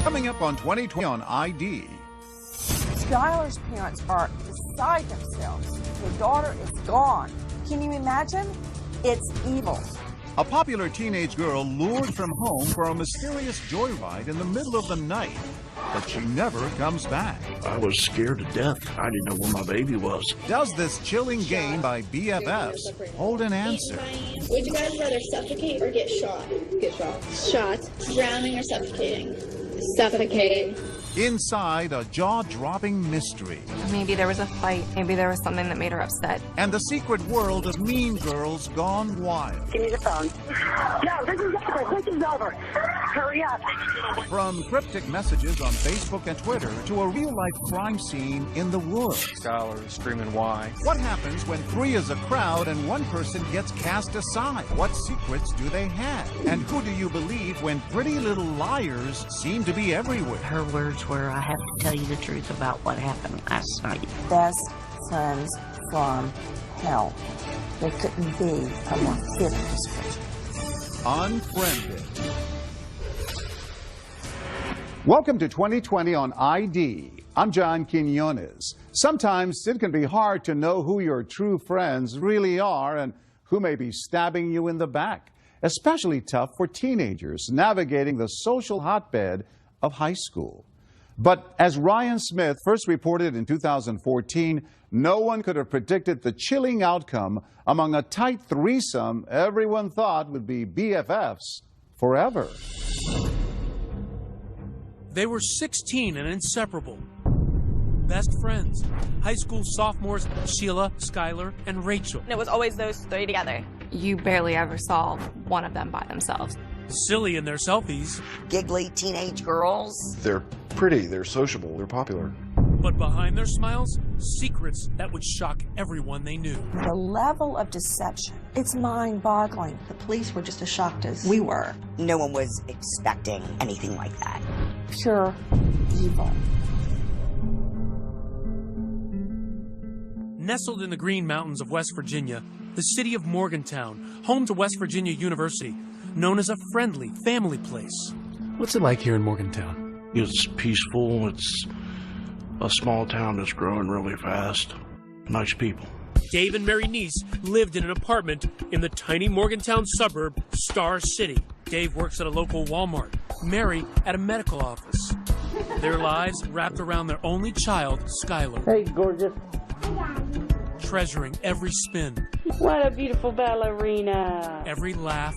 Coming up on 2020 on ID. Skylar's parents are beside themselves. Their daughter is gone. Can you imagine? It's evil. A popular teenage girl lured from home for a mysterious joyride in the middle of the night, but she never comes back. I was scared to death. I didn't know where my baby was. Does this chilling game by BFFs hold an answer? Would you guys rather suffocate or get shot? Get shot. Shot. Drowning or suffocating? Suffocating. Inside a jaw-dropping mystery. Maybe there was a fight. Maybe there was something that made her upset. And the secret world of Mean Girls Gone Wild. Give me the phone. No, this is over. This is over. Hurry up. From cryptic messages on Facebook and Twitter to a real-life crime scene in the woods. Skylar is screaming why. What happens when three is a crowd and one person gets cast aside? What secrets do they have? And who do you believe when pretty little liars seem to be everywhere? Her words were, I have to tell you the truth about what happened last night. Best friends from hell. There couldn't be a more fitting description. Unfriended. Welcome to 2020 on ID. I'm John Quinones. Sometimes it can be hard to know who your true friends really are and who may be stabbing you in the back. Especially tough for teenagers navigating the social hotbed of high school. But as Ryan Smith first reported in 2014, no one could have predicted the chilling outcome among a tight threesome everyone thought would be BFFs forever. They were 16 and inseparable. Best friends. High school sophomores Sheila, Skylar, and Rachel. It was always those three together. You barely ever saw one of them by themselves. Silly in their selfies. Giggly teenage girls. They're pretty, they're sociable, they're popular. But behind their smiles, secrets that would shock everyone they knew. The level of deception, it's mind-boggling. The police were just as shocked as we were. No one was expecting anything like that. Pure evil. Nestled in the Green Mountains of West Virginia, the city of Morgantown, home to West Virginia University, known as a friendly family place. What's it like here in Morgantown? It's peaceful. It's a small town that's growing really fast. Nice people. Dave and Mary Neese lived in an apartment in the tiny Morgantown suburb, Star City. Dave works at a local Walmart, Mary at a medical office. Their lives wrapped around their only child, Skylar. Hey, gorgeous. Treasuring every spin. What a beautiful ballerina. Every laugh.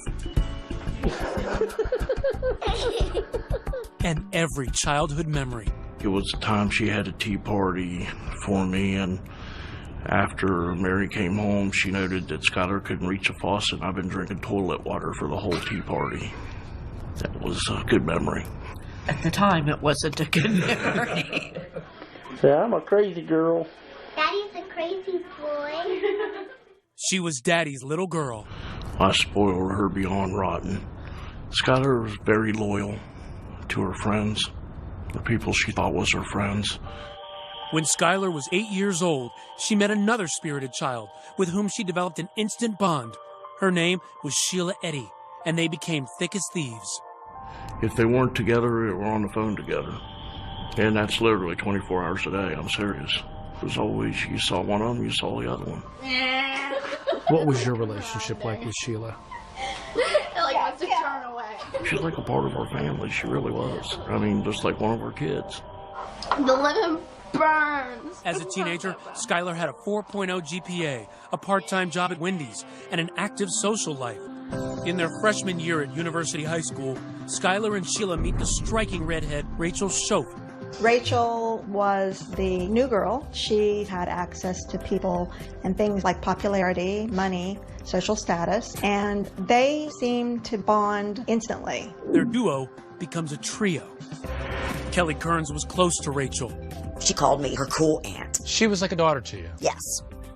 And every childhood memory. It was the time she had a tea party for me, and after Mary came home, she noted that Skylar couldn't reach a faucet, and I've been drinking toilet water for the whole tea party. That was a good memory. At the time, it wasn't a good memory. Yeah, I'm a crazy girl. Daddy's a crazy boy. She was Daddy's little girl. I spoiled her beyond rotten. Skylar was very loyal to her friends, the people she thought was her friends. When Skylar was 8 years old, she met another spirited child with whom she developed an instant bond. Her name was Sheila Eddy, and they became thick as thieves. If they weren't together, they were on the phone together. And that's literally 24 hours a day. I'm serious. It was always, you saw one of them, you saw the other one. What was your relationship like with Sheila? Like wants to turn away. She's like a part of our family. She really was. I mean, just like one of our kids. The lemon burns. As a teenager, Skylar had a 4.0 GPA, a part-time job at Wendy's, and an active social life. In their freshman year at University High School, Skylar and Sheila meet the striking redhead Rachel Schoaf. Rachel was the new girl. She had access to people and things like popularity, money, social status, and they seemed to bond instantly. Their duo becomes a trio. Kelly Kearns was close to Rachel. She called me her cool aunt. She was like a daughter to you? Yes.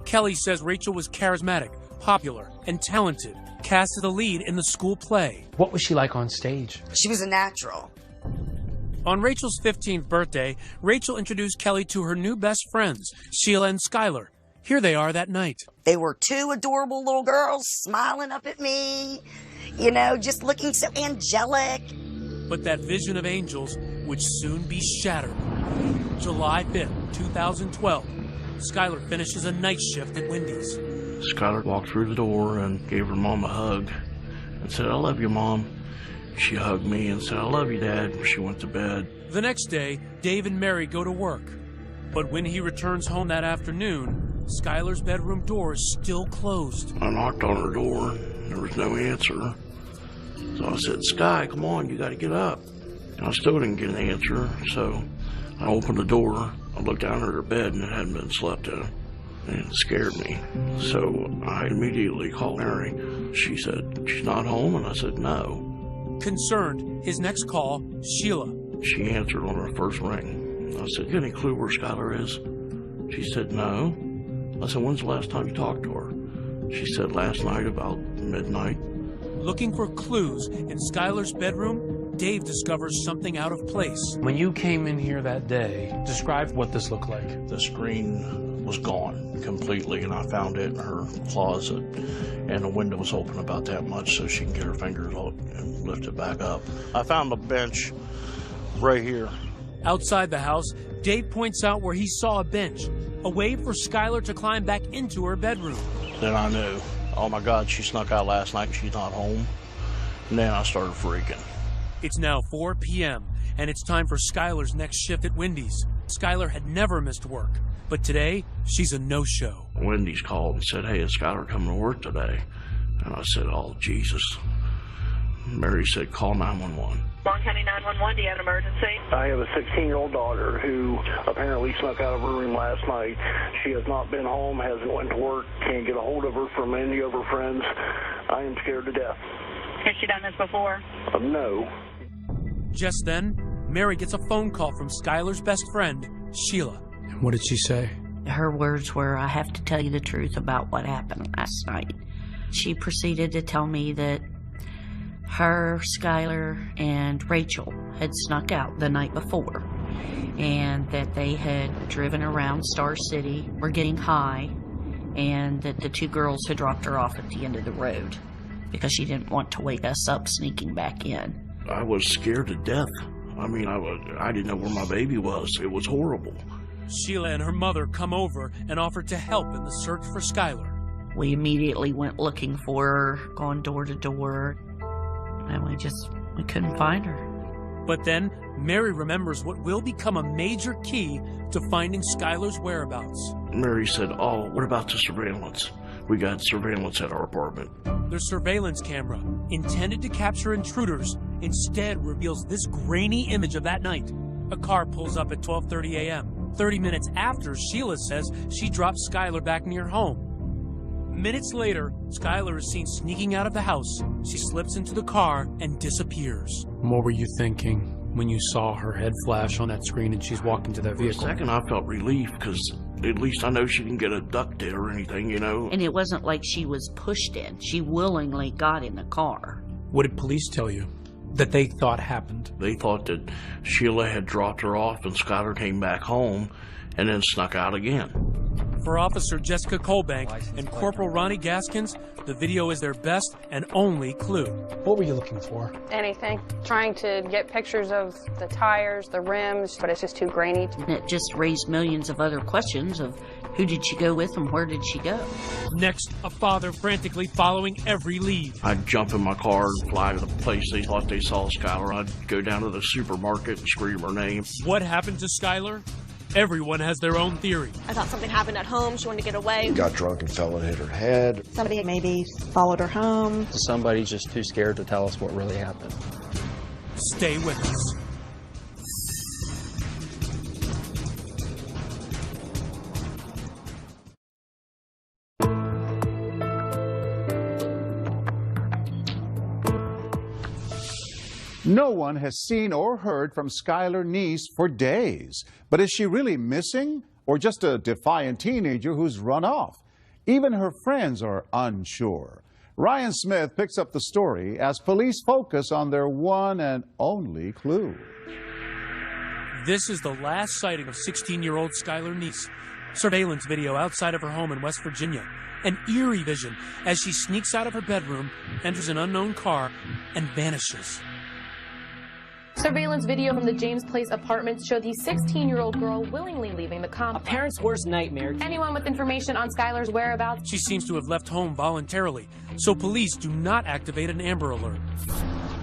Kelly says Rachel was charismatic, popular, and talented, cast as the lead in the school play. What was she like on stage? She was a natural. On Rachel's 15th birthday, Rachel introduced Kelly to her new best friends, Sheila and Skylar. Here they are that night. They were two adorable little girls smiling up at me, you know, just looking so angelic. But that vision of angels would soon be shattered. July 5th, 2012, Skylar finishes a night shift at Wendy's. Skylar walked through the door and gave her mom a hug and said, "I love you, Mom." She hugged me and said, "I love you, Dad." She went to bed. The next day, Dave and Mary go to work. But when he returns home that afternoon, Skylar's bedroom door is still closed. I knocked on her door. There was no answer. So I said, "Sky, come on, you got to get up." And I still didn't get an answer. So I opened the door. I looked down at her bed and it hadn't been slept in. And it scared me. So I immediately called Mary. She said, "She's not home?" And I said, "No." Concerned, his next call, Sheila. She answered on her first ring. I said, "You got any clue where Skylar is?" She said, "No." I said, "When's the last time you talked to her?" She said, "Last night about midnight." Looking for clues in Skylar's bedroom, Dave discovers something out of place. When you came in here that day, describe what this looked like. The screen was gone completely, and I found it in her closet, and the window was open about that much so she can get her fingers out and lift it back up. I found a bench right here. Outside the house, Dave points out where he saw a bench, a way for Skylar to climb back into her bedroom. Then I knew, oh my God, she snuck out last night and she's not home. And then I started freaking. It's now 4 p.m., and it's time for Skylar's next shift at Wendy's. Skylar had never missed work, but today, she's a no-show. Wendy's called and said, "Hey, is Skylar coming to work today?" And I said, "Oh, Jesus." Mary said, "Call 911. Long County 911, do you have an emergency? I have a 16-year-old daughter who apparently snuck out of her room last night. She has not been home, hasn't went to work, can't get a hold of her from any of her friends. I am scared to death. Has she done this before? No. Just then, Mary gets a phone call from Skylar's best friend, Sheila. And what did she say? Her words were, "I have to tell you the truth about what happened last night." She proceeded to tell me that her, Skylar, and Rachel had snuck out the night before, and that they had driven around Star City, were getting high, and that the two girls had dropped her off at the end of the road because she didn't want to wake us up sneaking back in. I was scared to death. I mean, I didn't know where my baby was. It was horrible. Sheila and her mother come over and offer to help in the search for Skylar. We immediately went looking for her, going door to door, and we couldn't find her. But then, Mary remembers what will become a major key to finding Skylar's whereabouts. Mary said, "Oh, what about the surveillance? We got surveillance at our apartment." Their surveillance camera, intended to capture intruders, instead reveals this grainy image of that night. A car pulls up at 12:30 a.m., 30 minutes after Sheila says she dropped Skylar back near home. Minutes later, Skylar is seen sneaking out of the house. She slips into the car and disappears. What were you thinking when you saw her head flash on that screen and she's walking to that vehicle? For a second, I felt relief because at least I know she didn't get abducted or anything, you know. And it wasn't like she was pushed in. She willingly got in the car. What did police tell you that they thought happened? They thought that Sheila had dropped her off and Skylar came back home and then snuck out again. For Officer Jessica Colbank and Corporal Ronnie Gaskins, the video is their best and only clue. What were you looking for? Anything. Trying to get pictures of the tires, the rims, but it's just too grainy. And it just raised millions of other questions of who did she go with and where did she go? Next, a father frantically following every lead. I'd jump in my car and fly to the place they thought they saw Skylar. I'd go down to the supermarket and scream her name. What happened to Skylar? Everyone has their own theory. I thought something happened at home. She wanted to get away. Got drunk and fell and hit her head. Somebody maybe followed her home. Somebody's just too scared to tell us what really happened. Stay with us. No one has seen or heard from Skylar Neese for days. But is she really missing or just a defiant teenager who's run off? Even her friends are unsure. Ryan Smith picks up the story as police focus on their one and only clue. This is the last sighting of 16-year-old Skylar Neese. Surveillance video outside of her home in West Virginia. An eerie vision as she sneaks out of her bedroom, enters an unknown car, and vanishes. Surveillance video from the James Place apartments showed the 16-year-old girl willingly leaving the complex. A parent's worst nightmare. Anyone with information on Skylar's whereabouts? She seems to have left home voluntarily, so police do not activate an Amber Alert.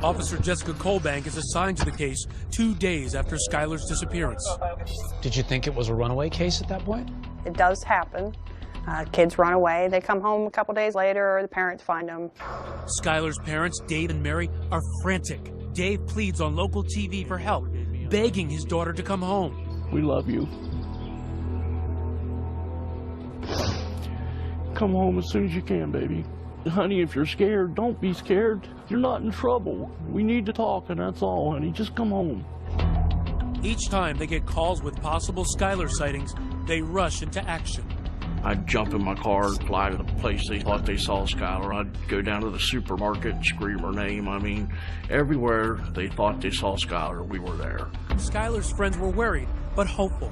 Officer Jessica Colbank is assigned to the case 2 days after Skylar's disappearance. Did you think it was a runaway case at that point? It does happen. Kids run away. They come home a couple days later, or the parents find them. Skylar's parents, Dave and Mary, are frantic. Dave pleads on local TV for help, begging his daughter to come home. We love you. Come home as soon as you can, baby. Honey, if you're scared, don't be scared. You're not in trouble. We need to talk, and that's all, honey. Just come home. Each time they get calls with possible Skylar sightings, they rush into action. I'd jump in my car and fly to the place they thought they saw Skylar. I'd go down to the supermarket and scream her name. I mean, everywhere they thought they saw Skylar, we were there. Skylar's friends were worried, but hopeful.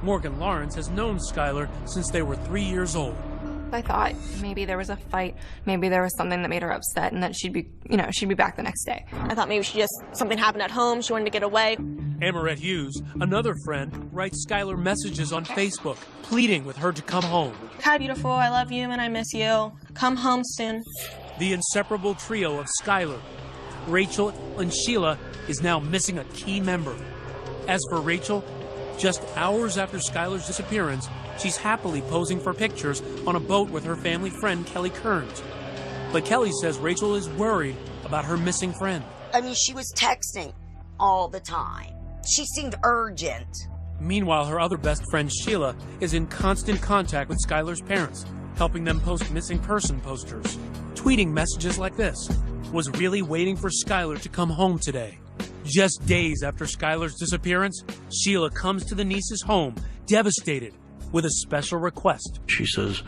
Morgan Lawrence has known Skylar since they were 3 years old. I thought maybe there was a fight, maybe there was something that made her upset, and that she'd be back the next day. I thought maybe something happened at home. She wanted to get away. Amarette Hughes, another friend, writes Skylar messages on Facebook, pleading with her to come home. Hi, beautiful. I love you and I miss you. Come home soon. The inseparable trio of Skylar, Rachel, and Sheila is now missing a key member. As for Rachel, just hours after Skylar's disappearance, she's happily posing for pictures on a boat with her family friend, Kelly Kearns. But Kelly says Rachel is worried about her missing friend. I mean, she was texting all the time. She seemed urgent. Meanwhile, her other best friend, Sheila, is in constant contact with Skylar's parents, helping them post missing person posters, tweeting messages like this: was really waiting for Skylar to come home today. Just days after Skylar's disappearance, Sheila comes to the niece's home, devastated, with a special request. She says,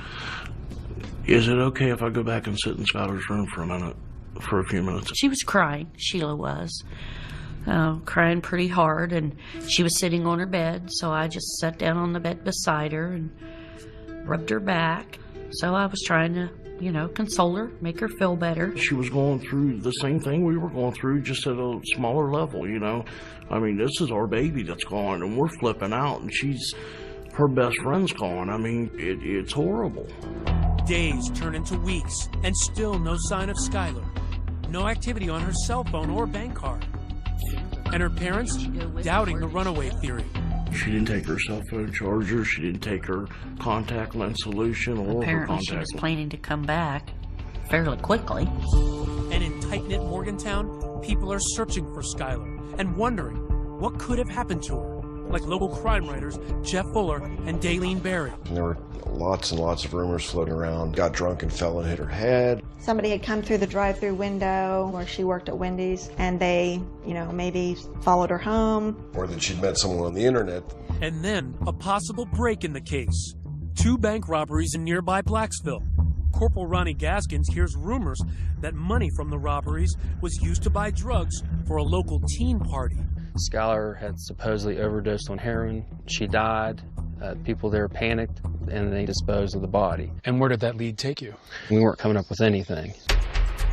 is it okay if I go back and sit in Skylar's room for a few minutes? She was crying, Sheila was. Crying pretty hard, and she was sitting on her bed, so I just sat down on the bed beside her and rubbed her back. So I was trying to, console her, make her feel better. She was going through the same thing we were going through, just at a smaller level, I mean, this is our baby that's gone, and we're flipping out, and her best friend's gone. I mean, it's horrible. Days turn into weeks, and still no sign of Skylar. No activity on her cell phone or bank card. And her parents doubting the runaway theory. She didn't take her cell phone charger. She didn't take her contact lens solution or apparently her contact. She was planning to come back fairly quickly. And in tight-knit Morgantown, people are searching for Skylar and wondering what could have happened to her, like local crime writers Jeff Fuller and Daylene Berry. And there were lots and lots of rumors floating around. Got drunk and fell and hit her head. Somebody had come through the drive-through window where she worked at Wendy's, and they, maybe followed her home. Or that she'd met someone on the internet. And then a possible break in the case. 2 bank robberies in nearby Blacksville. Corporal Ronnie Gaskins hears rumors that money from the robberies was used to buy drugs for a local teen party. Skylar had supposedly overdosed on heroin. She died. People there panicked, and they disposed of the body. And where did that lead take you? We weren't coming up with anything.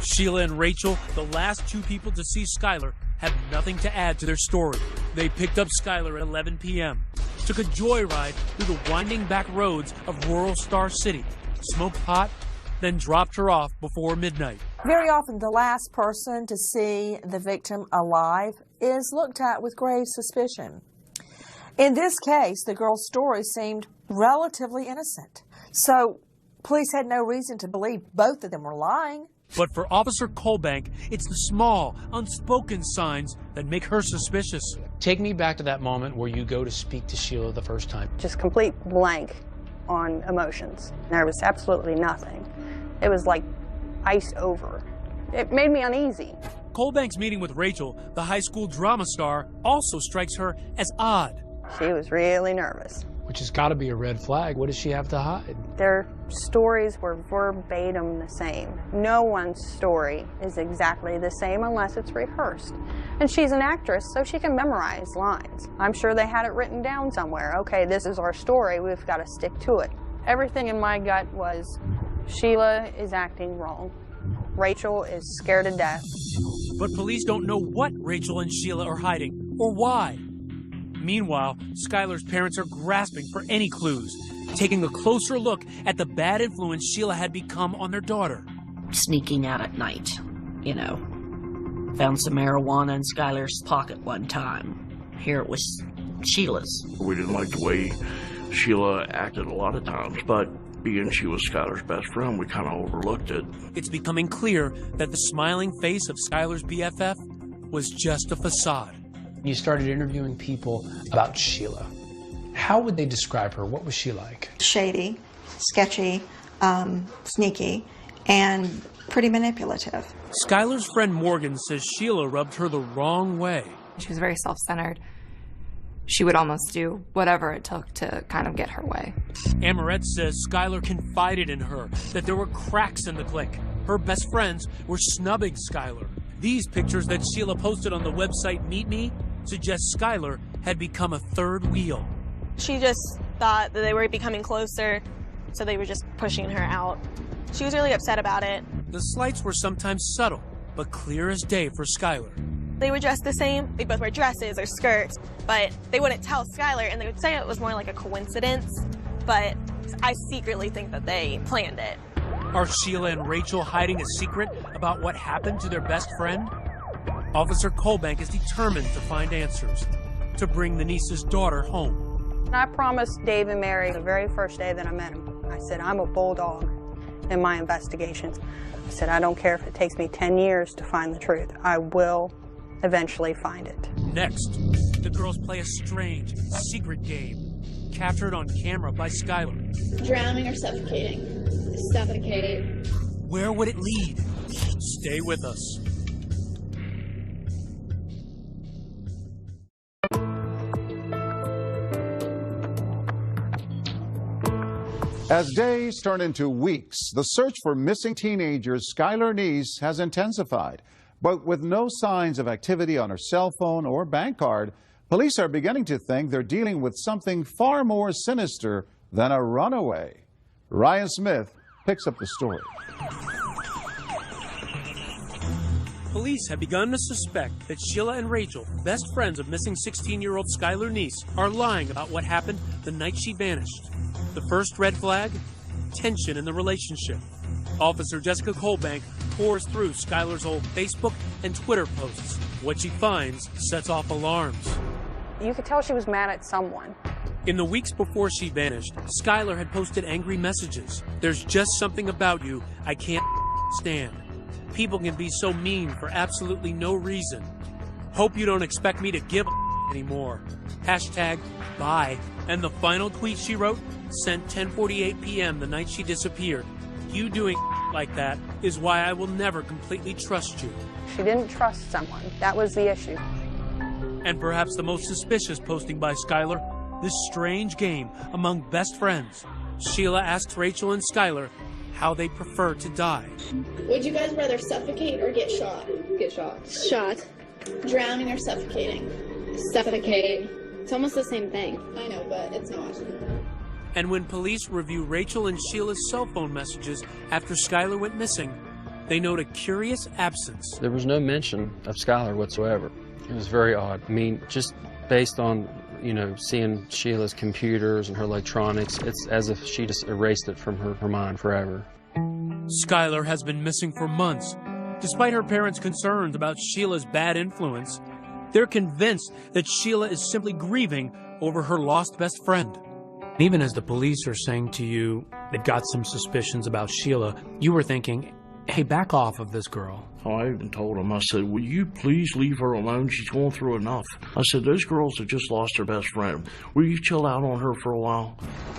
Sheila and Rachel, the last 2 people to see Skylar, have nothing to add to their story. They picked up Skylar at 11 p.m., took a joyride through the winding back roads of rural Star City, smoked pot, then dropped her off before midnight. Very often, the last person to see the victim alive is looked at with grave suspicion. In this case, the girl's story seemed relatively innocent. So police had no reason to believe both of them were lying. But for Officer Colbank, it's the small, unspoken signs that make her suspicious. Take me back to that moment where you go to speak to Sheila the first time. Just complete blank on emotions. There was absolutely nothing. It was like iced over. It made me uneasy. Colbank's meeting with Rachel, the high school drama star, also strikes her as odd. She was really nervous. Which has got to be a red flag. What does she have to hide? Their stories were verbatim the same. No one's story is exactly the same unless it's rehearsed. And she's an actress, so she can memorize lines. I'm sure they had it written down somewhere. Okay, this is our story. We've got to stick to it. Everything in my gut was Sheila is acting wrong. Rachel is scared to death. But police don't know what Rachel and Sheila are hiding or why. Meanwhile, Skylar's parents are grasping for any clues, taking a closer look at the bad influence Sheila had become on their daughter. Sneaking out at night, you know. Found some marijuana in Skylar's pocket one time. Here it was Sheila's. We didn't like the way Sheila acted a lot of times, but being she was Skylar's best friend, we kind of overlooked it. It's becoming clear that the smiling face of Skylar's BFF was just a facade. You started interviewing people about Sheila. How would they describe her? What was she like? Shady, sketchy, sneaky, and pretty manipulative. Skylar's friend Morgan says Sheila rubbed her the wrong way. She was very self-centered. She would almost do whatever it took to kind of get her way. Amoret says Skylar confided in her that there were cracks in the clique. Her best friends were snubbing Skylar. These pictures that Sheila posted on the website Meet Me suggest Skylar had become a third wheel. She just thought that they were becoming closer, so they were just pushing her out. She was really upset about it. The slights were sometimes subtle, but clear as day for Skylar. They were dressed the same. They both wear dresses or skirts, but they wouldn't tell Skylar, and they would say it was more like a coincidence, but I secretly think that they planned it. Are Sheila and Rachel hiding a secret about what happened to their best friend? Officer Colbank is determined to find answers, to bring the niece's daughter home. And I promised Dave and Mary the very first day that I met him, I said, I'm a bulldog in my investigations. I said, I don't care if it takes me 10 years to find the truth. I will eventually find it. Next, the girls play a strange, secret game, captured on camera by Skylar. Drowning or suffocating? Suffocate. Where would it lead? Stay with us. As days turn into weeks, the search for missing teenagers Skylar Neese has intensified. But with no signs of activity on her cell phone or bank card, police are beginning to think they're dealing with something far more sinister than a runaway. Ryan Smith picks up the story. Police have begun to suspect that Sheila and Rachel, best friends of missing 16-year-old Skylar Neese, are lying about what happened the night she vanished. The first red flag? Tension in the relationship. Officer Jessica Colbank pours through Skylar's old Facebook and Twitter posts. What she finds sets off alarms. You could tell she was mad at someone. In the weeks before she vanished, Skylar had posted angry messages. There's just something about you I can't stand. People can be so mean for absolutely no reason. Hope you don't expect me to give anymore. Hashtag bye. And the final tweet she wrote, sent 10:48 p.m. the night she disappeared. You doing like that is why I will never completely trust you. She didn't trust someone. That was the issue. And perhaps the most suspicious posting by Skylar, this strange game among best friends. Sheila asks Rachel and Skylar how they prefer to die. Would you guys rather suffocate or get shot? Get shot. Shot. Drowning or suffocating? Suffocate. It's almost the same thing. I know, but it's not. And when police review Rachel and Sheila's cell phone messages after Skylar went missing, they note a curious absence. There was no mention of Skylar whatsoever. It was very odd. I mean, just based on, seeing Sheila's computers and her electronics, it's as if she just erased it from her mind forever. Skylar has been missing for months. Despite her parents' concerns about Sheila's bad influence, they're convinced that Sheila is simply grieving over her lost best friend. Even as the police are saying to you they've got some suspicions about Sheila, you were thinking, hey, back off of this girl. Oh, I even told him, I said, will you please leave her alone? She's going through enough. I said, those girls have just lost their best friend. Will you chill out on her for a while?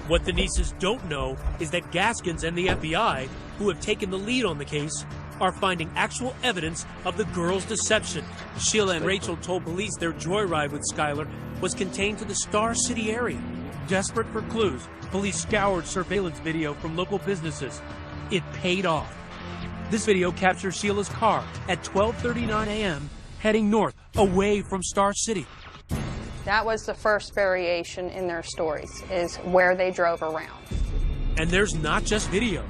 What the nieces don't know is that Gaskins and the FBI, who have taken the lead on the case, are finding actual evidence of the girls' deception. Sheila and Rachel told police their joyride with Skylar was contained to the Star City area. Desperate for clues, police scoured surveillance video from local businesses. It paid off. This video captures Sheila's car at 12:39 a.m. heading north, away from Star City. That was the first variation in their stories, is where they drove around. And there's not just video.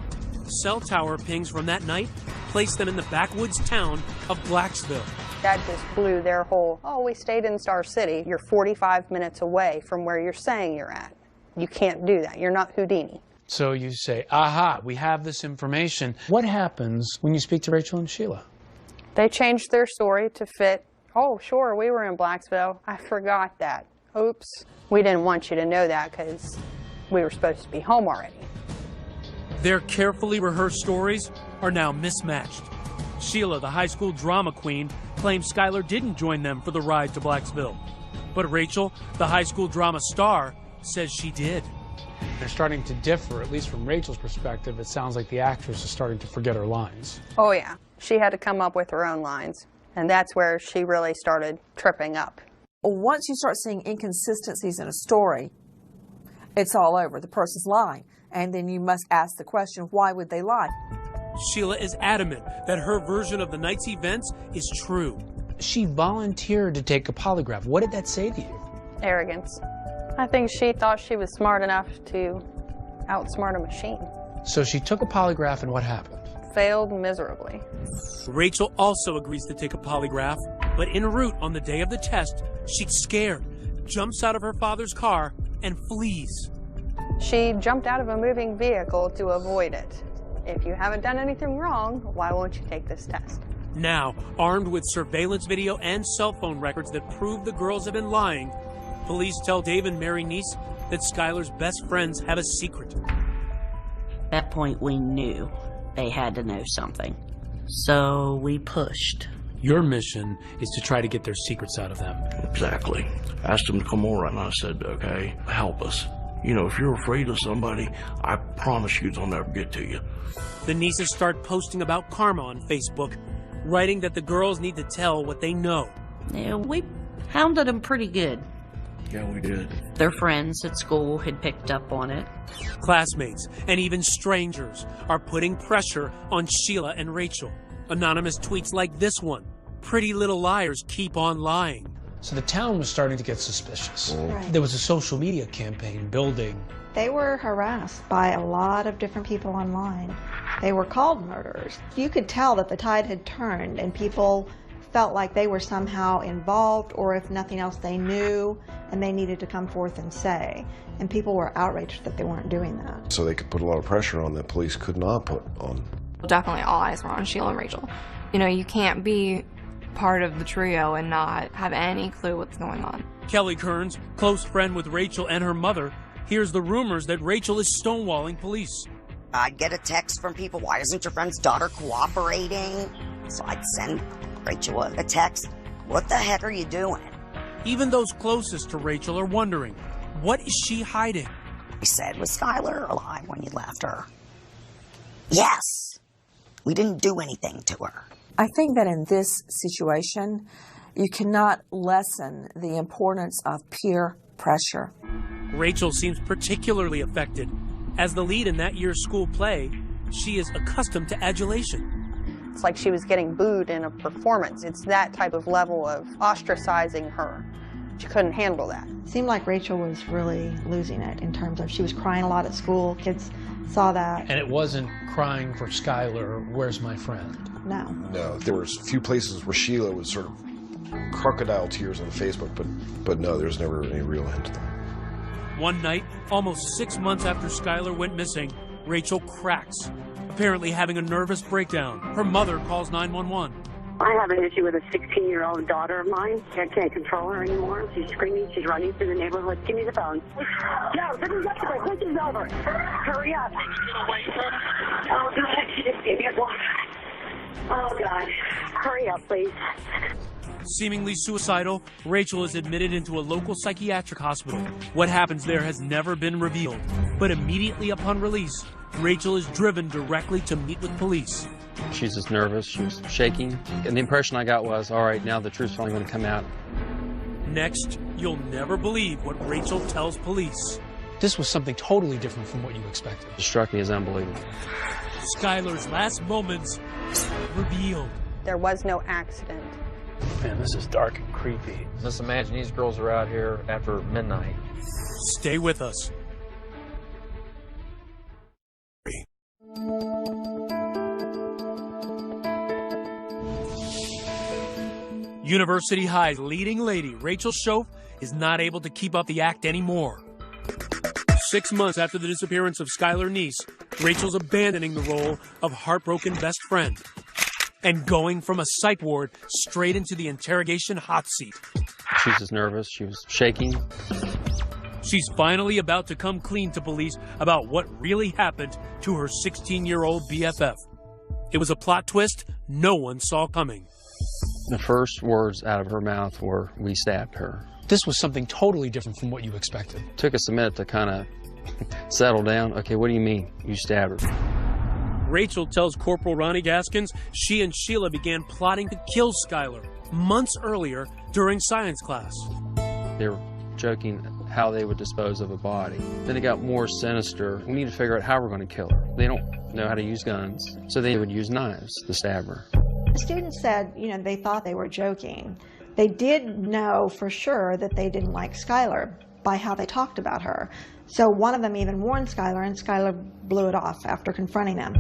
Cell tower pings from that night place them in the backwoods town of Blacksville. That just blew their whole, oh, we stayed in Star City. You're 45 minutes away from where you're saying you're at. You can't do that. You're not Houdini. So you say, aha, we have this information. What happens when you speak to Rachel and Sheila? They changed their story to fit, oh, sure, we were in Blacksville. I forgot that. Oops. We didn't want you to know that because we were supposed to be home already. Their carefully rehearsed stories are now mismatched. Sheila, the high school drama queen, claims Skylar didn't join them for the ride to Blacksville. But Rachel, the high school drama star, says she did. They're starting to differ, at least from Rachel's perspective. It sounds like the actress is starting to forget her lines. Oh, yeah. She had to come up with her own lines. And that's where she really started tripping up. Once you start seeing inconsistencies in a story, it's all over. The person's lying. And then you must ask the question, why would they lie? Sheila is adamant that her version of the night's events is true. She volunteered to take a polygraph. What did that say to you? Arrogance. I think she thought she was smart enough to outsmart a machine. So she took a polygraph, and what happened? Failed miserably. Rachel also agrees to take a polygraph, but en route on the day of the test, she's scared, jumps out of her father's car, and flees. She jumped out of a moving vehicle to avoid it. If you haven't done anything wrong, why won't you take this test? Now, armed with surveillance video and cell phone records that prove the girls have been lying, police tell Dave and Mary Neese that Skylar's best friends have a secret. At that point, we knew they had to know something. So we pushed. Your mission is to try to get their secrets out of them. Exactly. I asked them to come over and I said, okay, help us. You know, if you're afraid of somebody, I promise you they'll never get to you. The Neeses start posting about karma on Facebook, writing that the girls need to tell what they know. Yeah, we hounded them pretty good. Yeah, we did. Their friends at school had picked up on it. Classmates and even strangers are putting pressure on Sheila and Rachel. Anonymous tweets like this one, "Pretty little liars keep on lying." So the town was starting to get suspicious. Right. There was a social media campaign building. They were harassed by a lot of different people online. They were called murderers. You could tell that the tide had turned and people felt like they were somehow involved, or if nothing else, they knew and they needed to come forth and say. And people were outraged that they weren't doing that. So they could put a lot of pressure on that police could not put on. Definitely all eyes were on Sheila and Rachel. You know, you can't be part of the trio and not have any clue what's going on. Kelly Kearns, close friend with Rachel and her mother, hears the rumors that Rachel is stonewalling police. I'd get a text from people, why isn't your friend's daughter cooperating? So I'd send Rachel a text, what the heck are you doing? Even those closest to Rachel are wondering, what is she hiding? I said, was Skylar alive when you left her? Yes. We didn't do anything to her. I think that in this situation, you cannot lessen the importance of peer pressure. Rachel seems particularly affected. As the lead in that year's school play, she is accustomed to adulation. It's like she was getting booed in a performance. It's that type of level of ostracizing her. She couldn't handle that. It seemed like Rachel was really losing it in terms of she was crying a lot at school. Kids saw that. And it wasn't crying for Skylar, where's my friend? No. No, there was a few places where Sheila was sort of crocodile tears on Facebook, but no, there's never any real hint of that. One night, almost 6 months after Skylar went missing, Rachel cracks, apparently having a nervous breakdown. Her mother calls 911. I have an issue with a 16-year-old daughter of mine. I can't control her anymore. She's screaming. She's running through the neighborhood. Give me the phone. No, this is over. This is over. Hurry up. Oh, God. She just gave me a block. Oh, God. Hurry up, please. Seemingly suicidal, Rachel is admitted into a local psychiatric hospital. What happens there has never been revealed. But immediately upon release, Rachel is driven directly to meet with police. She's just nervous, she was shaking, and the impression I got was, all right, now the truth's finally going to come out. Next, you'll never believe what Rachel tells police. This was something totally different from what you expected. It struck me as unbelievable. Skylar's last moments revealed. There was no accident. Man, this is dark and creepy. Let's imagine these girls are out here after midnight. Stay with us. University High's leading lady, Rachel Schoaf, is not able to keep up the act anymore. 6 months after the disappearance of Skylar Neese, Rachel's abandoning the role of heartbroken best friend and going from a psych ward straight into the interrogation hot seat. She was just nervous. She was shaking. She's finally about to come clean to police about what really happened to her 16-year-old BFF. It was a plot twist no one saw coming. The first words out of her mouth were, "We stabbed her." This was something totally different from what you expected. Took us a minute to kind of settle down. Okay, what do you mean you stabbed her? Rachel tells Corporal Ronnie Gaskins she and Sheila began plotting to kill Skylar months earlier during science class. They were joking how they would dispose of a body. Then it got more sinister. We need to figure out how we're going to kill her. They don't know how to use guns, so they would use knives to stab her. The students said, they thought they were joking. They did know for sure that they didn't like Skylar by how they talked about her. So one of them even warned Skylar, and Skylar blew it off after confronting them.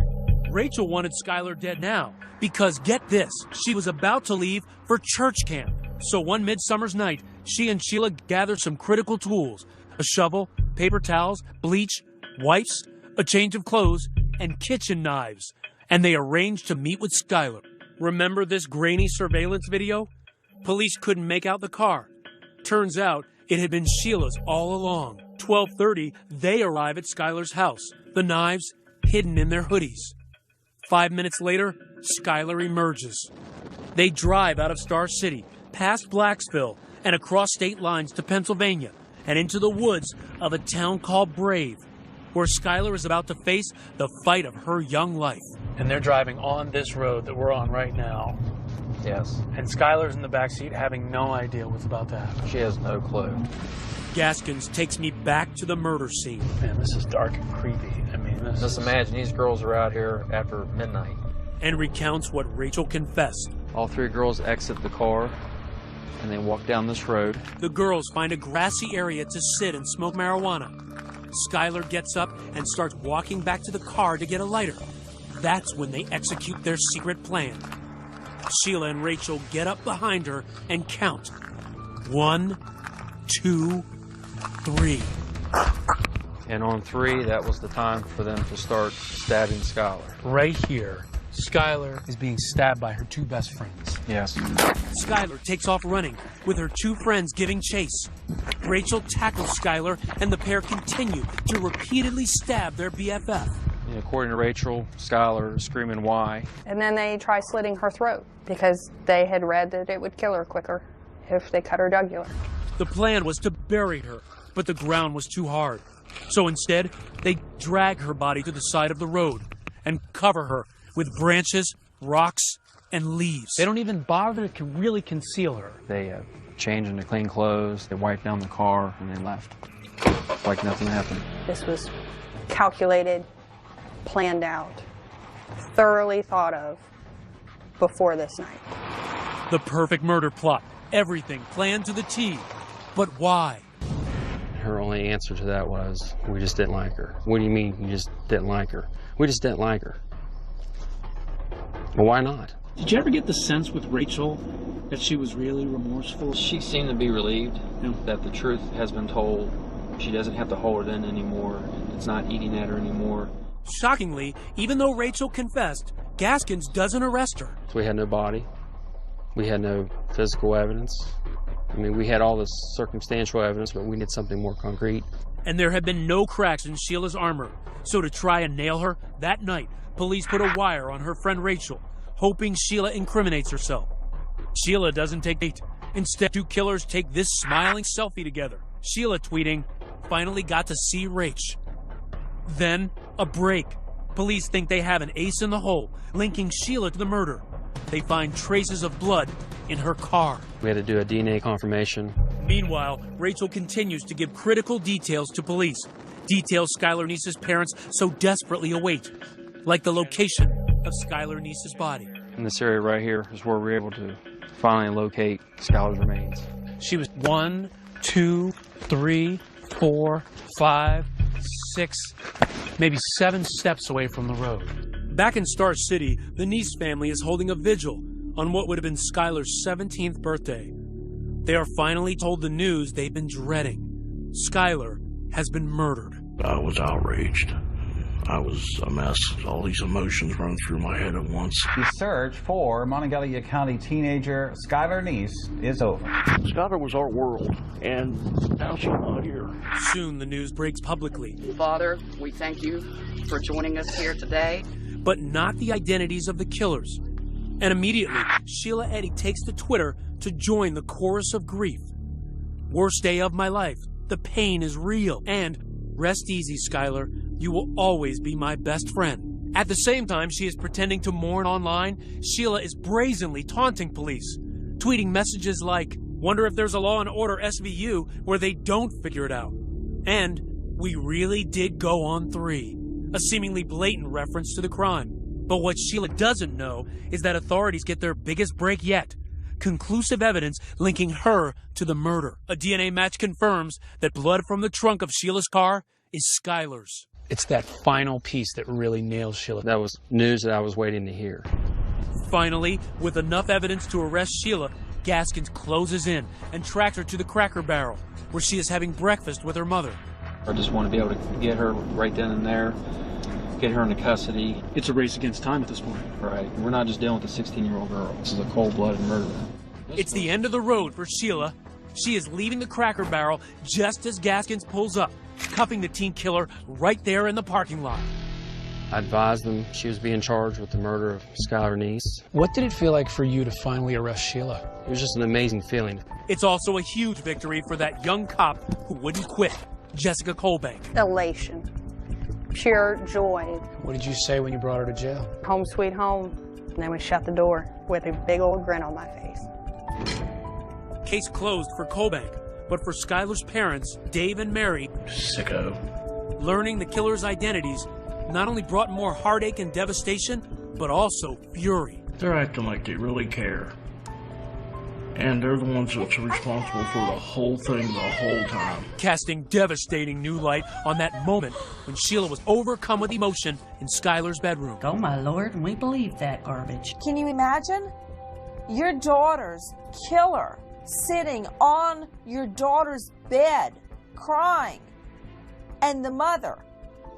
Rachel wanted Skylar dead now because, get this, she was about to leave for church camp. So one midsummer's night, she and Sheila gathered some critical tools: a shovel, paper towels, bleach, wipes, a change of clothes, and kitchen knives. And they arranged to meet with Skylar. Remember this grainy surveillance video? Police couldn't make out the car. Turns out it had been Sheila's all along. 12:30, they arrive at Skylar's house, the knives hidden in their hoodies. 5 minutes later, Skylar emerges. They drive out of Star City, past Blacksville, and across state lines to Pennsylvania, and into the woods of a town called Brave, where Skylar is about to face the fight of her young life. And they're driving on this road that we're on right now. Yes. And Skylar's in the backseat having no idea what's about to happen. She has no clue. Gaskins takes me back to the murder scene. Man, this is dark and creepy. I mean, Just imagine these girls are out here after midnight. And recounts what Rachel confessed. All three girls exit the car, and they walk down this road. The girls find a grassy area to sit and smoke marijuana. Skylar gets up and starts walking back to the car to get a lighter. That's when they execute their secret plan. Sheila and Rachel get up behind her and count. 1, 2, 3. And on 3, that was the time for them to start stabbing Skylar. Right here, Skylar is being stabbed by her two best friends. Yes. Skylar takes off running, with her two friends giving chase. Rachel tackles Skylar, and the pair continue to repeatedly stab their BFF. According to Rachel, Skylar is screaming, "Why?" And then they try slitting her throat because they had read that it would kill her quicker if they cut her jugular. The plan was to bury her, but the ground was too hard. So instead, they drag her body to the side of the road and cover her with branches, rocks, and leaves. They don't even bother to really conceal her. They changed into clean clothes, they wiped down the car, and they left. Like nothing happened. This was calculated, planned out, thoroughly thought of before this night. The perfect murder plot. Everything planned to the T. But why? Her only answer to that was, "We just didn't like her." "What do you mean you just didn't like her?" "We just didn't like her." Well, why not? Did you ever get the sense with Rachel that she was really remorseful? She seemed to be relieved that the truth has been told. She doesn't have to hold it in anymore. It's not eating at her anymore. Shockingly, even though Rachel confessed, Gaskins doesn't arrest her. So we had no body. We had no physical evidence. I mean, we had all this circumstantial evidence, but we needed something more concrete. And there had been no cracks in Sheila's armor. So to try and nail her, that night, police put a wire on her friend Rachel, hoping Sheila incriminates herself. Sheila doesn't take bait. Instead, two killers take this smiling selfie together. Sheila tweeting, "Finally got to see Rach." Then, a break. Police think they have an ace in the hole, linking Sheila to the murder. They find traces of blood in her car. We had to do a DNA confirmation. Meanwhile, Rachel continues to give critical details to police. Details Skylar Neese's parents so desperately await, like the location of Skylar Neese's body. In this area right here is where we were able to finally locate Skylar's remains. She was 1, 2, 3, 4, 5, 6, maybe 7 steps away from the road. Back in Star City, the Neese family is holding a vigil on what would have been Skylar's 17th birthday. They are finally told the news they've been dreading. Skylar has been murdered. I was outraged. I was a mess. All these emotions run through my head at once. The search for Monongalia County teenager Skylar Neese is over. Skylar was our world, and now she's not here. Soon the news breaks publicly. Father, we thank you for joining us here today. But not the identities of the killers. And immediately, Sheila Eddy takes to Twitter to join the chorus of grief. Worst day of my life. The pain is real. And rest easy, Skylar. You will always be my best friend. At the same time she is pretending to mourn online, Sheila is brazenly taunting police, tweeting messages like, "Wonder if there's a Law and Order SVU where they don't figure it out." And, "We really did go on 3. A seemingly blatant reference to the crime. But what Sheila doesn't know is that authorities get their biggest break yet. Conclusive evidence linking her to the murder. A DNA match confirms that blood from the trunk of Sheila's car is Skylar's. It's that final piece that really nails Sheila. That was news that I was waiting to hear. Finally, with enough evidence to arrest Sheila, Gaskins closes in and tracks her to the Cracker Barrel, where she is having breakfast with her mother. I just want to be able to get her right then and there, get her into custody. It's a race against time at this point. Right. We're not just dealing with a 16-year-old girl. This is a cold-blooded murder. It's the end of the road for Sheila. She is leaving the Cracker Barrel just as Gaskins pulls up, cuffing the teen killer right there in the parking lot. I advised them she was being charged with the murder of Skylar Neese. What did it feel like for you to finally arrest Sheila? It was just an amazing feeling. It's also a huge victory for that young cop who wouldn't quit, Jessica Colbank. Elation. Pure joy. What did you say when you brought her to jail? Home sweet home. And then we shut the door with a big old grin on my face. Case closed for Colbank, but for Skylar's parents, Dave and Mary, sicko. Learning the killer's identities not only brought more heartache and devastation, but also fury. They're acting like they really care. And they're the ones that's responsible for the whole thing the whole time. Casting devastating new light on that moment when Sheila was overcome with emotion in Skylar's bedroom. Oh, my Lord, and we believe that garbage. Can you imagine? Your daughter's killer sitting on your daughter's bed, crying, and the mother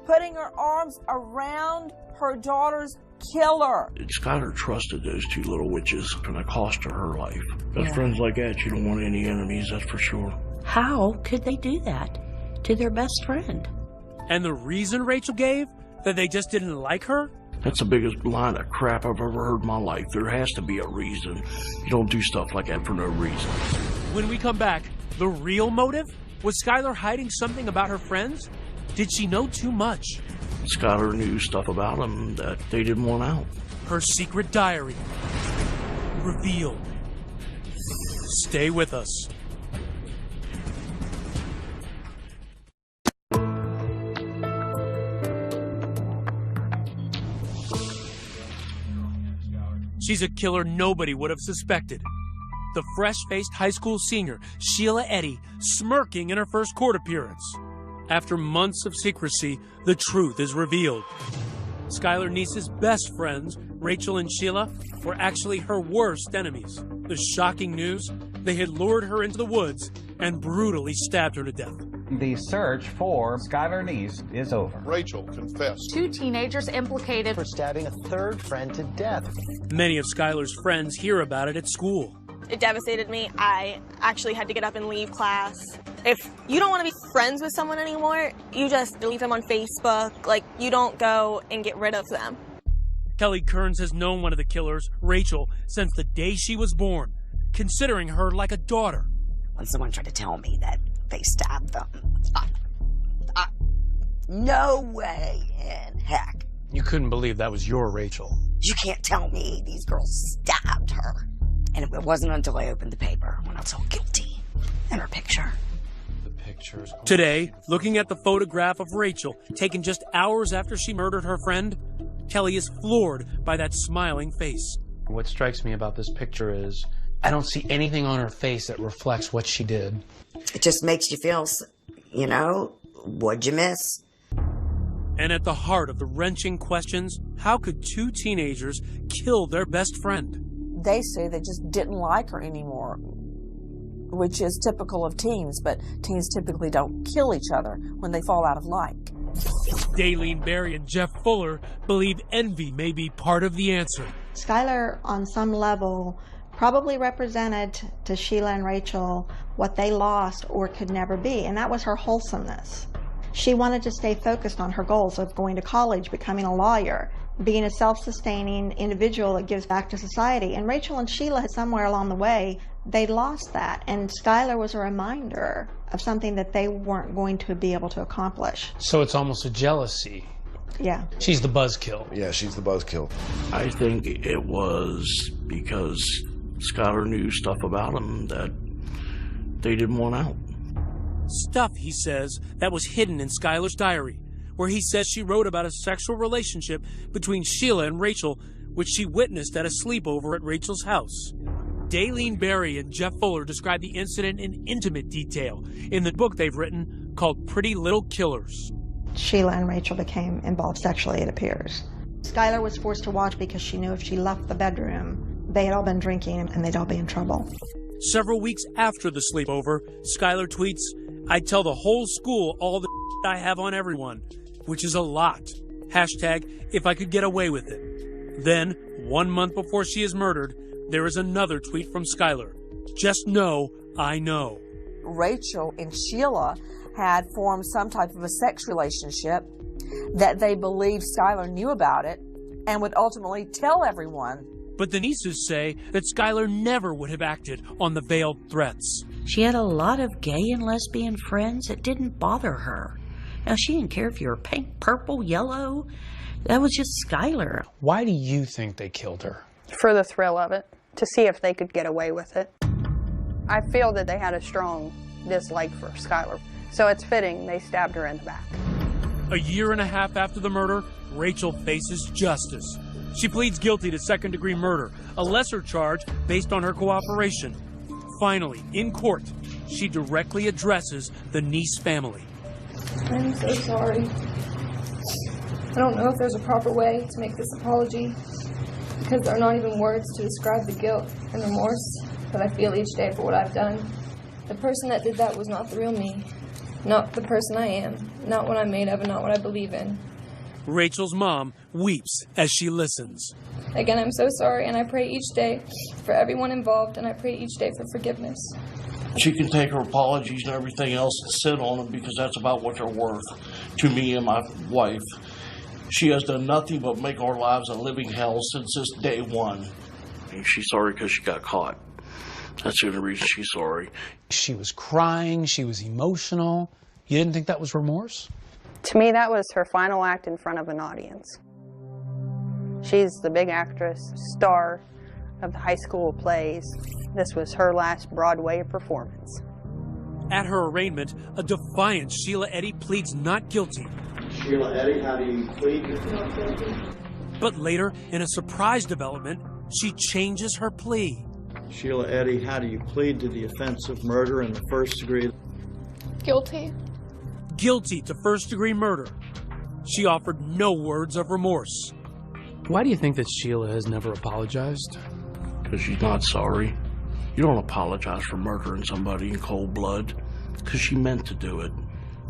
putting her arms around her daughter's killer. Skylar trusted those two little witches, and it cost her life. Best friends like that, you don't want any enemies, that's for sure. How could they do that to their best friend? And the reason Rachel gave? That they just didn't like her? That's the biggest line of crap I've ever heard in my life. There has to be a reason. You don't do stuff like that for no reason. When we come back, the real motive? Was Skylar hiding something about her friends? Did she know too much? Skylar knew stuff about them that they didn't want out. Her secret diary revealed. Stay with us. She's a killer nobody would have suspected. The fresh-faced high school senior, Sheila Eddy, smirking in her first court appearance. After months of secrecy, the truth is revealed. Skylar Neese's best friends, Rachel and Sheila, were actually her worst enemies. The shocking news, they had lured her into the woods and brutally stabbed her to death. The search for Skylar Neese is over. Rachel confessed. 2 teenagers implicated for stabbing a third friend to death. Many of Skylar's friends hear about it at school. It devastated me. I actually had to get up and leave class. If you don't want to be friends with someone anymore, you just delete them on Facebook. Like, you don't go and get rid of them. Kelly Kearns has known one of the killers, Rachel, since the day she was born, considering her like a daughter. When someone tried to tell me that they stabbed them, no way in heck. You couldn't believe that was your Rachel. You can't tell me these girls stabbed her. And it wasn't until I opened the paper when I was all guilty and her picture. Today, looking at the photograph of Rachel, taken just hours after she murdered her friend, Kelly is floored by that smiling face. What strikes me about this picture is I don't see anything on her face that reflects what she did. It just makes you feel, you know, what'd you miss? And at the heart of the wrenching questions, how could 2 teenagers kill their best friend? they say they just didn't like her anymore, which is typical of teens, but teens typically don't kill each other when they fall out of like. Daylene Berry and Jeff Fuller believe envy may be part of the answer. Skylar, on some level, probably represented to Sheila and Rachel what they lost or could never be, and that was her wholesomeness. She wanted to stay focused on her goals of going to college, becoming a lawyer, being a self-sustaining individual that gives back to society. And Rachel and Sheila had somewhere along the way, they lost that. And Skylar was a reminder of something that they weren't going to be able to accomplish. So it's almost a jealousy. Yeah. She's the buzzkill. Yeah, she's the buzzkill. I think it was because Skylar knew stuff about him that they didn't want out. Stuff, he says, that was hidden in Skylar's diary, where he says she wrote about a sexual relationship between Sheila and Rachel, which she witnessed at a sleepover at Rachel's house. Daylene Berry and Jeff Fuller describe the incident in intimate detail in the book they've written called Pretty Little Killers. Sheila and Rachel became involved sexually, it appears. Skylar was forced to watch because she knew if she left the bedroom, they had all been drinking and they'd all be in trouble. Several weeks after the sleepover, Skylar tweets, "I'd tell the whole school all the I have on everyone," which is a lot. Hashtag, if I could get away with it. Then, 1 month before she is murdered, there is another tweet from Skylar. "Just know, I know." Rachel and Sheila had formed some type of a sex relationship that they believed Skylar knew about it and would ultimately tell everyone. But the nieces say that Skylar never would have acted on the veiled threats. She had a lot of gay and lesbian friends. It didn't bother her. Now, she didn't care if you were pink, purple, yellow. That was just Skylar. Why do you think they killed her? For the thrill of it, to see if they could get away with it. I feel that they had a strong dislike for Skylar, so it's fitting they stabbed her in the back. A year and a half after the murder, Rachel faces justice. She pleads guilty to second-degree murder, a lesser charge based on her cooperation. Finally, in court, she directly addresses the Neese family. I'm so sorry. I don't know if there's a proper way to make this apology, because there are not even words to describe the guilt and remorse that I feel each day for what I've done. The person that did that was not the real me, not the person I am, not what I'm made of, and not what I believe in. Rachel's mom weeps as she listens. Again, I'm so sorry, and I pray each day for everyone involved, and I pray each day for forgiveness. She can take her apologies and everything else and sit on them because that's about what they're worth to me and my wife. She has done nothing but make our lives a living hell since this day one. And she's sorry because she got caught. That's the only reason she's sorry. She was crying. She was emotional. You didn't think that was remorse? To me, that was her final act in front of an audience. She's the big actress, star of the high school plays. This was her last Broadway performance. At her arraignment, a defiant Sheila Eddy pleads not guilty. Sheila Eddy, how do you plead? Not guilty. But later, in a surprise development, she changes her plea. Sheila Eddy, how do you plead to the offense of murder in the first degree? Guilty. Guilty to first-degree murder. She offered no words of remorse. Why do you think that Sheila has never apologized? Because she's not sorry. You don't apologize for murdering somebody in cold blood because she meant to do it.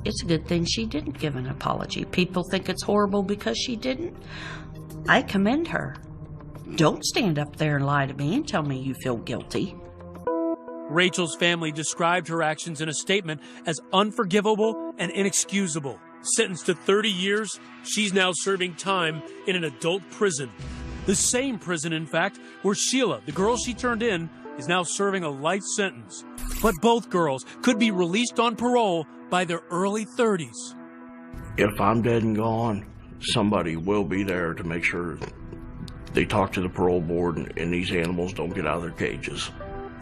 It's a good thing she didn't give an apology. People think it's horrible because she didn't. I commend her. Don't stand up there and lie to me and tell me you feel guilty. Rachel's family described her actions in a statement as unforgivable and inexcusable. Sentenced to 30 years, she's now serving time in an adult prison. The same prison, in fact, where Sheila, the girl she turned in, is now serving a life sentence. But both girls could be released on parole by their early 30s. If I'm dead and gone, somebody will be there to make sure they talk to the parole board and these animals don't get out of their cages.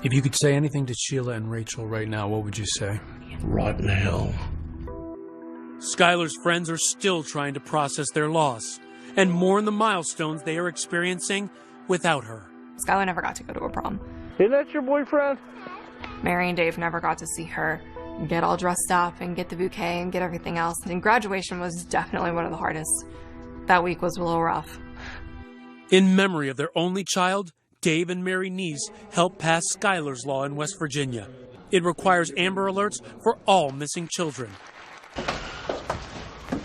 If you could say anything to Sheila and Rachel right now, what would you say? Rotten hell. Skylar's friends are still trying to process their loss and mourn the milestones they are experiencing without her. Skylar never got to go to a prom. Isn't that your boyfriend? Mary and Dave never got to see her get all dressed up and get the bouquet and get everything else. And graduation was definitely one of the hardest. That week was a little rough. In memory of their only child, Dave and Mary Neese helped pass Skylar's Law in West Virginia. It requires Amber Alerts for all missing children.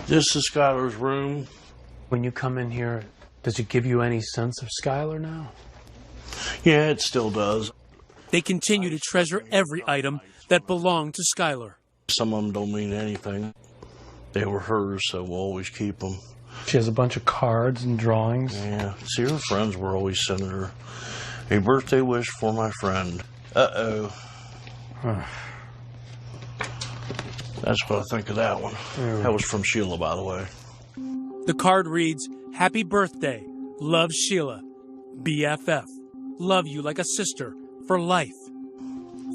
This is Skylar's room. When you come in here, does it give you any sense of Skylar now? Yeah, it still does. They continue to treasure every item that belonged to Skylar. Some of them don't mean anything. They were hers, so we'll always keep them. She has a bunch of cards and drawings. Yeah, see, her friends were always sending her a birthday wish for my friend. Uh-oh. That's what I think of that one. That was from Sheila, by the way. The card reads, "Happy birthday. Love, Sheila. BFF. Love you like a sister for life."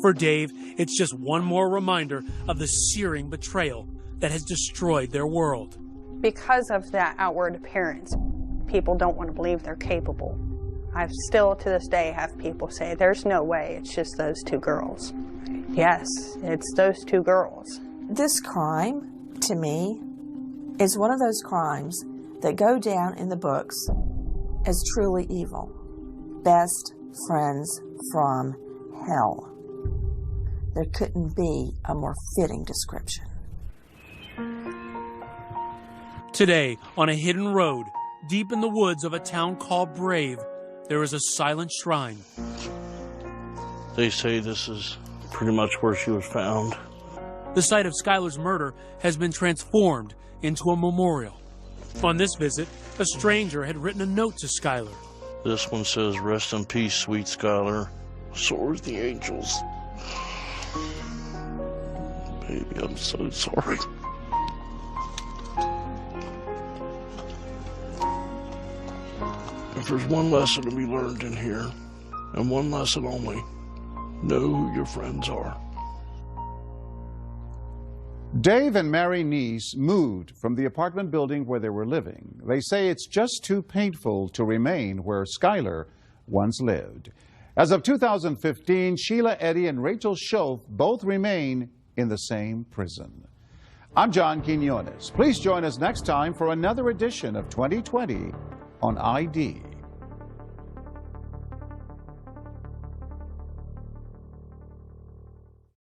For Dave, it's just one more reminder of the searing betrayal that has destroyed their world. Because of that outward appearance, people don't want to believe they're capable. I still, to this day, have people say, there's no way, it's just those two girls. Yes, it's those two girls. This crime, to me, is one of those crimes that go down in the books as truly evil. Best friends from hell. There couldn't be a more fitting description. Today, on a hidden road, deep in the woods of a town called Brave, there is a silent shrine. They say this is pretty much where she was found. The site of Skylar's murder has been transformed into a memorial. On this visit, a stranger had written a note to Skylar. This one says, "Rest in peace, sweet Skylar. Soars the angels." Baby, I'm so sorry. If there's one lesson to be learned in here, and one lesson only, know who your friends are. Dave and Mary Neese moved from the apartment building where they were living. They say it's just too painful to remain where Skylar once lived. As of 2015, Sheila Eddy and Rachel Schultz both remain in the same prison. I'm John Quinones. Please join us next time for another edition of 2020 on ID.